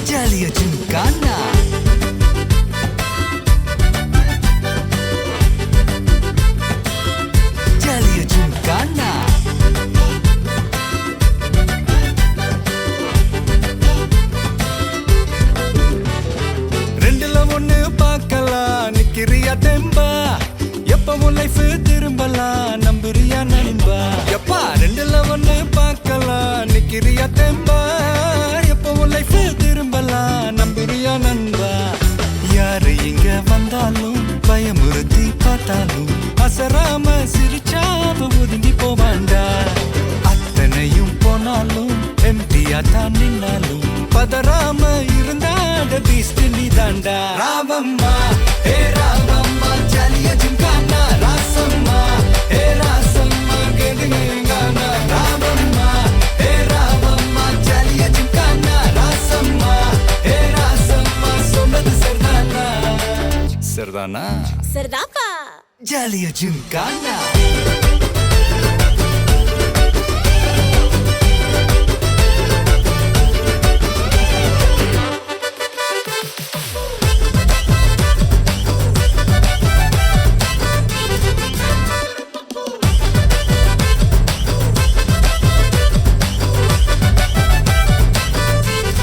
ஜாலியா ஜிம்கானா ஜாலியா ஜிம்கானா ரெண்டுல ஒண்ணு பார்க்கலாம் நிக்கிறியா தெம்பா எப்பவும் லைஃப் திரும்பலாம் நம்புறியா நண்பா எப்பா ரெண்டுல ஒண்ணு பார்க்கலாம் நிக்கிறியா தெம்பா எப்பவும் லைஃப் திரும்பலாம் நம்புறியா நண்பா யாரு இங்க வந்தாலும் பயமுறுத்தி பார்த்தாலும் அசராம சிரிச்சாம ஒதுங்கி போவாண்டா அத்தனையும் போனாலும் எம்டியா தான் நின்னாலும் பதறாம இருந்தாட பீஸ்ட் நீ தாண்டா ராவம்மா ஹே ராவம்மா ஜாலியா ஜிம்கானா ராசம்மா ஹே ராசம்மா கேடுங்கானா ராவம்மா ஹே ராவம்மா ஜாலியா ஜிம்கானா ராசம்மா ஹே ராசம்மா சொன்னது சரிதானா சரிதானா சரிதாப்பா ஜாலியா ஜிம்கானா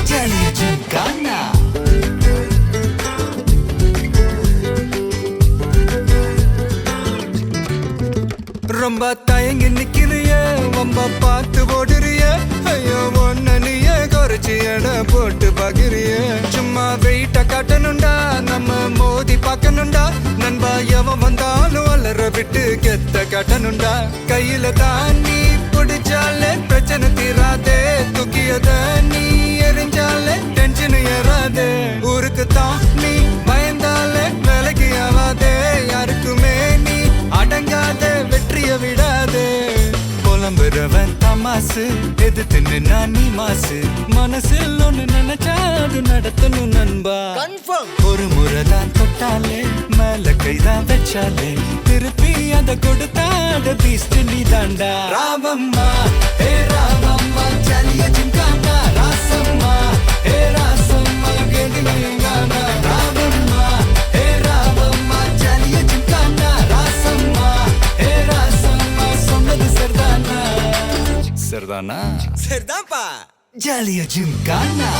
ஜாலியா ஜிம்கானா ரொம்ப தயங்கி நிக்கிறிய ரொம்ப பார்த்து ஓடுறிய ஐயோ ஒன்ன நீயே குறைச்சி எடை போட்டு பாக்குறிய சும்மா வெயிட்ட காட்டணும்டா நம்ம மோதி பார்க்கணும்டா நண்பா எவன் வந்தாலும் வளர விட்டு கெத்த காட்டணும்டா கையில தான் நீ பிடிச்சாலே பிரச்சனை தீராதே தூக்கியத நீ எரிஞ்சாலே டென்ஷன் ஏறாதே ஊருக்கு தான் நீ பயந்தாலே வேலைக்கு ஆவாதே யாருக்குமே நீ அடங்காத வெற்றிய விடாதே புலம்புறவன் தமாசு எதிர்த்து நின்னா நீ மாசு மனசில் ஒண்ணு நினைச்சா அது நடத்தணும் நண்பா ஒரு முறைதான் தொட்டாலே மேல கைதான் வச்சாலே திருப்பி அத கொடுத்தாட பீஸ்ட் நீ தாண்டா ராவம்மா ஹே ராவம்மா ஜாலியா ஜிம்கானா ராசம்மா ஹே ராசம்மா கேடுங்கானா ராவம்மா ஹே ராவம்மா ஜாலியா ஜிம்கானா ராசம்மா ஹே ராசம்மா சொன்னது சரிதானா சரிதானா சரிதான்ப்பா ஜாலியா ஜிம்கானா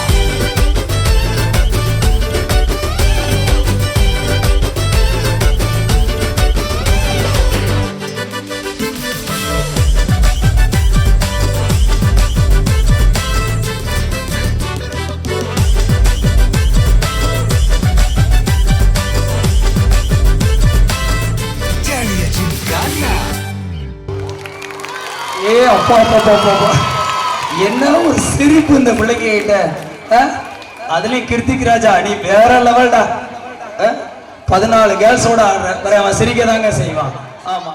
ஜாலியா ஜிம்கானா ஏ அப்பா அப்பா அப்பா அப்பா என்ன ஒரு சிரிப்பு இந்த பிள்ளைங்க கிட்ட அதுலயும் கிருத்திக் ராஜா நீ வேற லெவல்டா 14 கேர்ள்ஸோட ஆடுற அவன் சிரிக்க தாங்க செய்வான் ஆமா